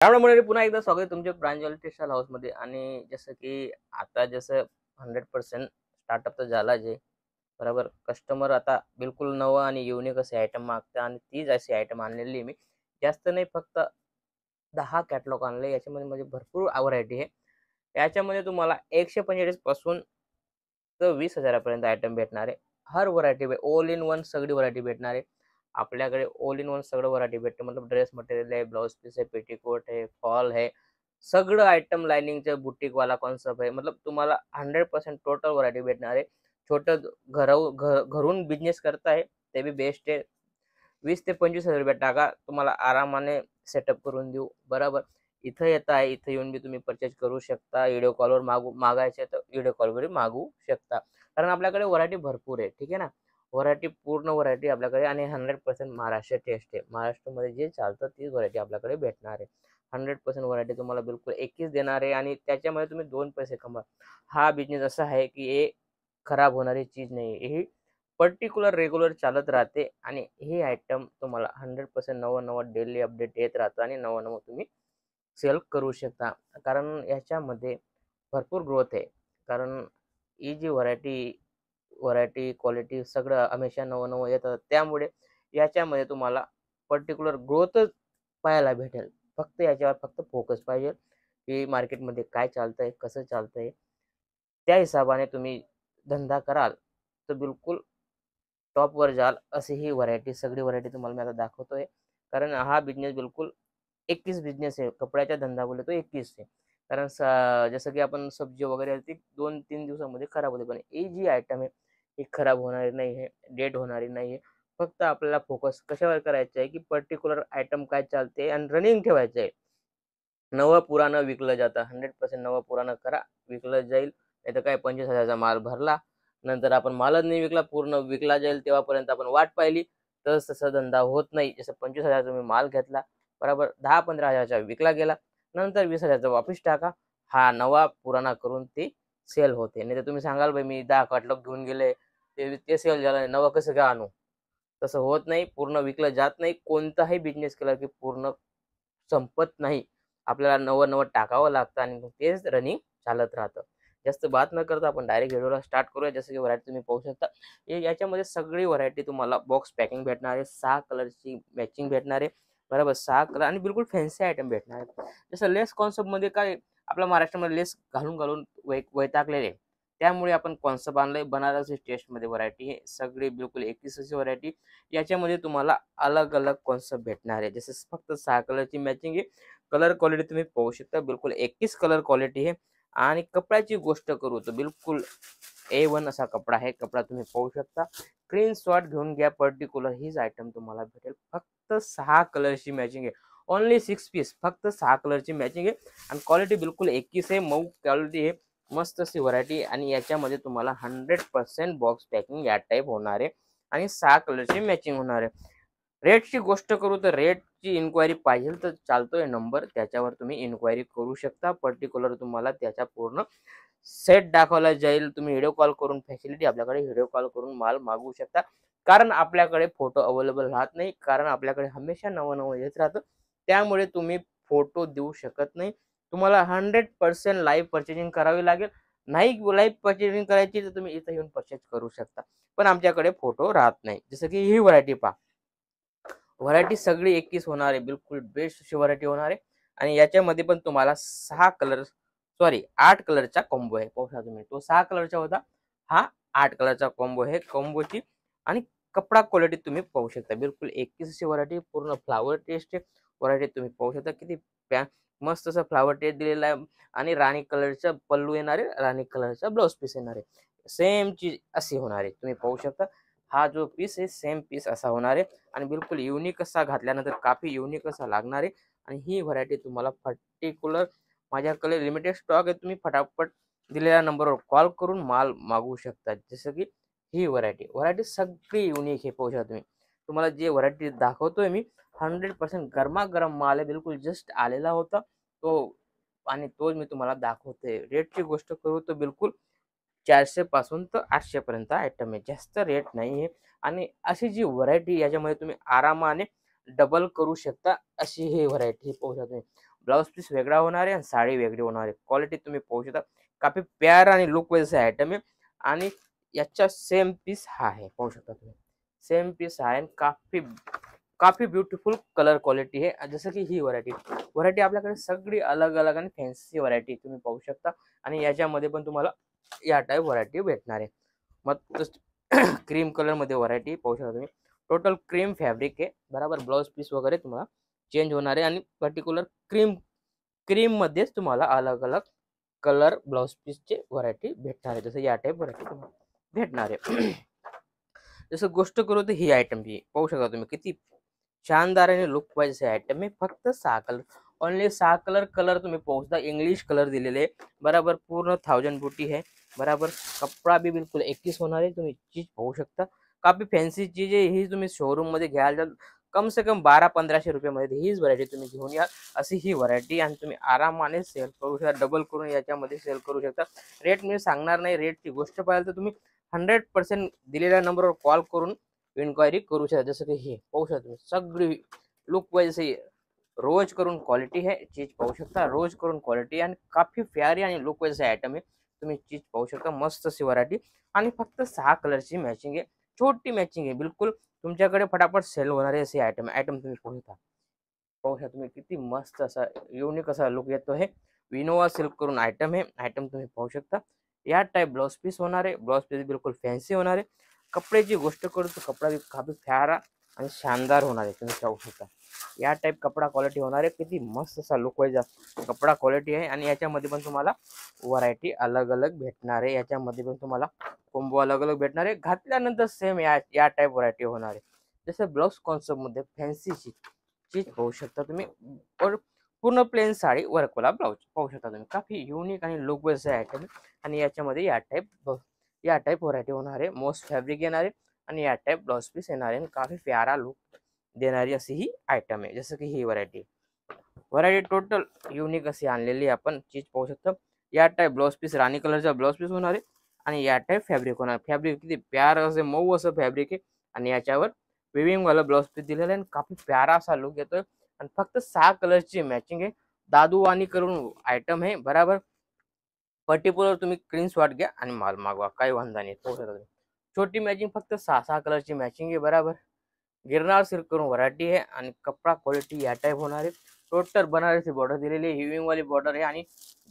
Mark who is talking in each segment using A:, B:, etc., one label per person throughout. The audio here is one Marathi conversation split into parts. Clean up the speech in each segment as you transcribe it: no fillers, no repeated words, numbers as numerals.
A: त्यामुळे मंडळी पुन्हा एकदा स्वागत आहे तुमच्या प्रांजल टेक्सटाईल हाऊसमध्ये. आणि जसं की आता जसं 100% स्टार्टअप तर झाला जे बरोबर. कस्टमर आता बिलकुल नवं आणि युनिक असे आयटम मागतात आणि तीच अशी आयटम आणलेली आहे मी. जास्त नाही, फक्त 10 कॅटलॉग आणले. याच्यामध्ये म्हणजे भरपूर व्हरायटी आहे. याच्यामध्ये तुम्हाला 145 पासून तर 20,000 पर्यंत आयटम भेटणार आहे. हर व्हरायटी ऑल इन वन सगळी व्हरायटी भेटणार आहे. आपल्याकडे ऑल इन वन सगळं व्हरायटी भेटते. मतलब ड्रेस मटेरियल आहे, ब्लाउज पीस आहे, पेटीकोट आहे, फॉल आहे. सगळं आयटम लाइनिंगचं बुटीकवाला कॉन्सेप्ट आहे. मतलब तुम्हाला 100% टोटल व्हरायटी भेटणार आहे. छोटं घरून बिझनेस करताय ते बी बेस्ट आहे. 20,000 ते 25,000 रुपये टाका, तुम्हाला आरामाने सेटअप करून देऊ. बरोबर. इथं येत आहे, इथं येऊन बी तुम्ही परचेस करू शकता. व्हिडिओ कॉलवर मागायचे तर व्हिडिओ कॉलवर मागवू शकता. कारण आपल्याकडे व्हरायटी भरपूर आहे. ठीक आहे ना. व्हरायटी पूर्ण व्हरायटी आपल्याकडे आणि 100% महाराष्ट्र टेस्ट आहे. महाराष्ट्रामध्ये जे चालतं तीच व्हरायटी आपल्याकडे भेटणार आहे. 100% व्हरायटी तुम्हाला बिलकुल एकीच देणार आहे आणि त्याच्यामध्ये तुम्ही 2 पैसे कमवा. हा बिझनेस असा आहे की हे खराब होणारी चीज नाही. ही पर्टिक्युलर रेग्युलर चालत राहते आणि हे आयटम तुम्हाला 100% नवं-नवं डेली अपडेट येत राहतं आणि नवं-नवं तुम्ही सेल करू शकता. कारण याच्यामध्ये भरपूर ग्रोथ आहे. कारण ही जी व्हरायटी, क्वालिटी सगळं हमेशा नवं-नवं येतं. त्यामुळे याच्यामध्ये तुम्हाला पर्टिक्युलर ग्रोथच पाहायला भेटेल. फक्त याच्यावर फक्त फोकस पाहिजे, की मार्केटमध्ये काय चालतंय, कसं चालतंय. त्या हिशोबाने तुम्ही धंदा कराल, तर बिलकुल टॉपवर जाल. अशी ही व्हरायटी, सगळी व्हरायटी तुम्हाला मी आता दाखवतोय. कारण हा बिझनेस बिलकुल 21 बिझनेस आहे. कपड्याचा धंदा बोलले तो 21 आहे. कारण जसं की आपण सब्जी वगैरे आहे, ती 2-3 दिवसामध्ये खराब होते. पण ही जी आयटम आहे, ही खराब होणारी नाही आहे, डेट होणारी नाही आहे. फक्त आपल्याला फोकस कशावर करायचा आहे, की पर्टिक्युलर आयटम काय चालते आणि रनिंग ठेवायचं आहे. नवं पुराणं विकलं जातं. 100% नवं पुराणं करा, विकलं जाईल. नाहीतर काय 25,000 चा माल भरला, नंतर आपण मालच नाही विकला, पूर्ण विकला जाईल तेव्हापर्यंत आपण वाट पाहिली, तर तसा धंदा होत नाही. जसं 25,000 तुम्ही माल घेतला, बरोबर 10-15,000 चा विकला गेला, नंतर 20,000 चा वापस टाका. हा नवा पुराणा करून ते सेल होते. नाहीतर तुम्ही सांगाल, "भाई मी 10 कॅटलॉग घेऊन गेले, ते ते सेल झालं नाही, नवं कसं काय आणू?" तसं होत नाही. पूर्ण विकलं जात नाही. कोणताही बिझनेस केला की पूर्ण संपत नाही. आपल्याला नवं-नवं टाकावं लागतं आणि मग तेच रनिंग चालत राहतं. जास्त बात न करता आपण डायरेक्ट व्हिडिओला स्टार्ट करूया. जसं की व्हरायटी तुम्ही पाहू शकता. याच्यामध्ये सगळी व्हरायटी तुम्हाला बॉक्स पॅकिंग भेटणार आहे. 6 कलरची मॅचिंग भेटणार आहे. बरोबर 6 कलर आणि बिलकुल फॅन्सी आयटम भेटणार आहे. जसं लेस कॉन्सेप्टमध्ये काय आपल्या महाराष्ट्रामध्ये लेस घालून-घालून वैतागलेले आहे. त्यामुळे आपण कॉन्सेप्ट आणलंय बनारसी टेस्टमध्ये व्हरायटी आहे. सगळी बिलकुल 21 अशी व्हरायटी. याच्यामध्ये तुम्हाला अलग-अलग कॉन्सेप्ट भेटणार आहे. जसं फक्त 6 कलरची मॅचिंग आहे. कलर क्वालिटी तुम्ही पाहू शकता. बिलकुल 21 कलर क्वालिटी आहे आणि कपड्याची गोष्ट करू तर बिलकुल A1 असा कपडा आहे. कपडा तुम्ही पाहू शकता. स्क्रीनशॉट घेऊन घ्या. पर्टिक्युलर हीच आयटम तुम्हाला भेटेल. फक्त 6 कलरची मॅचिंग आहे. Only 6 piece. फक्त 6 कलरची मॅचिंग आहे आणि क्वालिटी बिलकुल 21 आहे. मऊ क्वालिटी आहे. मस्त अशी व्हरायटी आणि याच्यामध्ये तुम्हाला 100% बॉक्स पॅकिंग या टाइप होणार आहे आणि 6 कलरची मॅचिंग होणार आहे. रेटची गोष्ट करू तर रेटची इन्क्वायरी पाहिजे तर चालतोय नंबर, त्याच्यावर तुम्ही इन्क्वायरी करू शकता. पर्टिक्युलर तुम्हाला त्याचा पूर्ण सेट दाखवला जाईल. तुम्ही व्हिडिओ कॉल करून फॅसिलिटी आपल्याकडे व्हिडिओ कॉल करून माल मागवू शकता. कारण आपल्याकडे फोटो अवेलेबल राहत नाही. कारण आपल्याकडे हमेशा नवं-नवं येत राहतं. त्यामुळे तुम्ही फोटो देऊ शकत नाही. तुम्हाला 100% लाईव्ह पर्चेसिंग करावी लागेल. नाही लाईव्ह पर्चेसिंग करायची तर तुम्ही इथं येऊन पर्चेस करू शकता. पण आमच्याकडे फोटो राहत नाही. जसं की ही व्हरायटी पहा. व्हरायटी सगळी 21 होणार आहे. बिलकुल बेस्ट अशी व्हरायटी होणार आहे आणि याच्यामध्ये पण तुम्हाला 6 कलर सॉरी 8 कलरचा कॉम्बो आहे. पाहू तुम्ही. तो 6 कलरचा होता. हा 8 कलरचा कॉम्बो आहे. कॉम्बोची आणि कपडा क्वालिटी तुम्ही पाहू शकता. बिलकुल 21 अशी व्हरायटी पूर्ण फ्लॉवर टेस्ट आहे. व्हरायटी तुम्ही पाहू शकता किती मस्त असं फ्लॉवर टेस्ट दिलेला आहे आणि राणी कलरचा पल्लू येणार आहे. राणी कलरचा ब्लाउज पीस येणार आहे. सेम चीज अशी होणार आहे. तुम्ही पाहू शकता. हा जो पीस आहे सेम पीस असा होणार आहे आणि बिलकुल युनिक असा घातल्यानंतर काफी युनिक असा लागणार आहे आणि ही व्हरायटी तुम्हाला पर्टिक्युलर माझ्याकडे लिमिटेड स्टॉक आहे. तुम्ही फटाफट दिलेल्या नंबरवर कॉल करून माल मागवू शकता. जसं की ही व्हरायटी सगळी युनिक आहे. पाहू शकता तुम्ही. तुम्हाला जे व्हरायटी दाखवतोय मी 100% गरमागरम माल आहे. बिलकुल जस्ट आलेला होता तो आणि तोच मी तुम्हाला दाखवतोय. रेटची गोष्ट करू तर बिलकुल 400 पासून तर 800 पर्यंत आयटम आहे. जास्त रेट नाहीये आणि अशी जी व्हरायटी याच्यामध्ये तुम्ही आरामाने डबल करू शकता. अशी ही व्हरायटी पाहू शकता तुम्ही. ब्लाउज पीस वेगळा होणार आहे आणि साडी वेगळी होणार आहे. क्वालिटी तुम्ही पाहू शकता. काफी प्यारा आणि लुक वाईज आयटम आहे आणि याचा सेम पीस हा आहे. पाहू शकता तुम्ही. सेम पीस आहे आणि काफी काफी ब्युटिफुल कलर क्वालिटी आहे. जसं की ही व्हरायटी आपल्याकडे सगळी अलग-अलग आणि फॅन्सी व्हरायटी तुम्ही पाहू शकता आणि याच्यामध्ये पण तुम्हाला या टाइप व्हरायटी भेटणार आहे. मग क्रीम कलर मध्ये व्हरायटी पाहू शकता तुम्ही. टोटल क्रीम फॅब्रिक आहे. बरोबर ब्लाउज पीस वगैरे तुम्हाला चेंज होणार आहे आणि पर्टिक्युलर क्रीम मध्येच तुम्हाला अलग-अलग कलर ब्लाउज पीसचे व्हरायटी भेटणार आहे. जसं या टाइप व्हरायटी तुम्हाला भेटणार आहे. जसं गोष्ट करू तर ही आयटम ही पाहू शकता तुम्ही किती शानदार आणि लुक वाईज आयटम आहे. फक्त 6 कलर, ओनली 6 कलर तुम्ही पाहू शकता. इंग्लिश कलर दिलेले बराबर. पूर्ण 1000 बुटी है बराबर. कपडा भी बिल्कुल 21 होणार आहे. तुम्ही चीज पाहू शकता. काफी फॅन्सी चीज आहे ही. तुम्ही शोरूम मध्ये घ्याल तर कम से कम 1200-1500 रुपयामध्ये हीच व्हरायटी तुम्ही घेऊन या. अशी ही व्हरायटी आणि तुम्ही आरामाने सेल करू शकता. डबल करून याच्यामध्ये सेल करू शकता. रेट मी सांगणार नाही. रेटची गोष्ट पाहाल तर तुम्ही 100% दिलेल्या नंबरवर कॉल करून इन्क्वायरी करू शकता. जसं की हे पाहू शकता तुम्ही. सगळी लुक वाईज रोज करून क्वालिटी है. चीज पाहू शकता. रोज करून क्वालिटी आणि काफी प्यारी आणि लुक वाईज आयटम आहे. तुम्ही चीज पाहू शकता. मस्त अशी व्हरायटी आणि फक्त 6 कलरची मॅचिंग आहे. छोटी मॅचिंग आहे. बिलकुल तुमच्याकडे फटाफट सेल होणारे असे आयटम तुम्ही पाहू शकता. पाहू शकता तुम्ही किती मस्त असा युनिक असा लुक येतो आहे. विनोवा सिल्क करून आयटम आहे. आयटम तुम्ही पाहू शकता. या टाइप ब्लाउज पीस होणार आहे. ब्लाउज पीस बिलकुल फॅन्सी होणार आहे. कपड्याची गोष्ट करू तर कपडा काफी प्यारा आणि शानदार होणार आहे. तुम्ही पाहू शकता. या टाइप कपडा क्वालिटी होणार आहे. किती मस्त असा लुक वाईज कपडा क्वालिटी आहे आणि याच्यामध्ये पण तुम्हाला व्हरायटी अलग-अलग भेटणार आहे. याच्यामध्ये पण तुम्हाला कॉम्बो अलग-अलग भेटणार आहे. घातल्यानंतर सेम या टाइप व्हरायटी होणार आहे. जसं ब्लाउज कॉन्सेप्ट मध्ये फॅन्सी चीज पाहू शकता तुम्ही. पूर्ण प्लेन साडी वर्कवाला ब्लाउज पाहू शकता तुम्ही. काफी युनिक आणि लुक वाईज आयटम आणि याच्यामध्ये या टाइप व्हरायटी होणार आहे. मोस्ट फॅब्रिक येणार आहे आणि या टाइप ब्लाउज पीस येणार आहे आणि काफी प्यारा लुक देणारी अशी ही आयटम आहे. जसं की ही व्हरायटी टोटल युनिक अशी आणलेली आपण चीज पाहू शकता. या टाइप ब्लाउज पीस राणी कलरचा ब्लाउज पीस होणार आहे आणि या टाइप फॅब्रिक होणार. फॅब्रिक किती प्यारा असे मऊ असं फॅब्रिक आहे आणि याच्यावर विविंग वाला ब्लाउज पीस दिलेला आहे आणि काफी प्यारा असा लुक येतोय आणि फक्त 6 कलरची मॅचिंग आहे. दादूवानी करून आयटम आहे बराबर. पर्टिक्युलर तुम्ही स्क्रीनशॉट घ्या आणि माल मागवा. काही वांधा नाही. पाहू शकता तुम्ही. छोटी मॅचिंग फक्त 6 कलरची मॅचिंग आहे बराबर. गिरनार सिल्क करून व्हरायटी आहे आणि कपडा क्वालिटी या टाइप होणार आहे. टोटल बनारसी बॉर्डर दिलेली आहे. हिविंग वाली बॉर्डर आहे आणि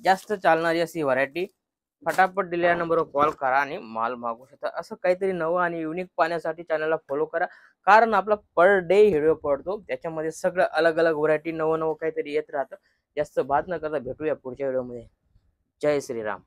A: जास्त चालणारी अशी व्हरायटी. फटाफट दिलेल्या नंबरवर कॉल करा आणि माल मागवू शकता. असं काहीतरी नवं आणि युनिक पाहण्यासाठी चॅनलला फॉलो करा. कारण आपला पर डे व्हिडिओ पडतो. त्याच्यामध्ये सगळं अलग-अलग व्हरायटी नवं काहीतरी येत राहतं. जास्त बात न करता भेटूया पुढच्या व्हिडिओमध्ये. जय श्रीराम.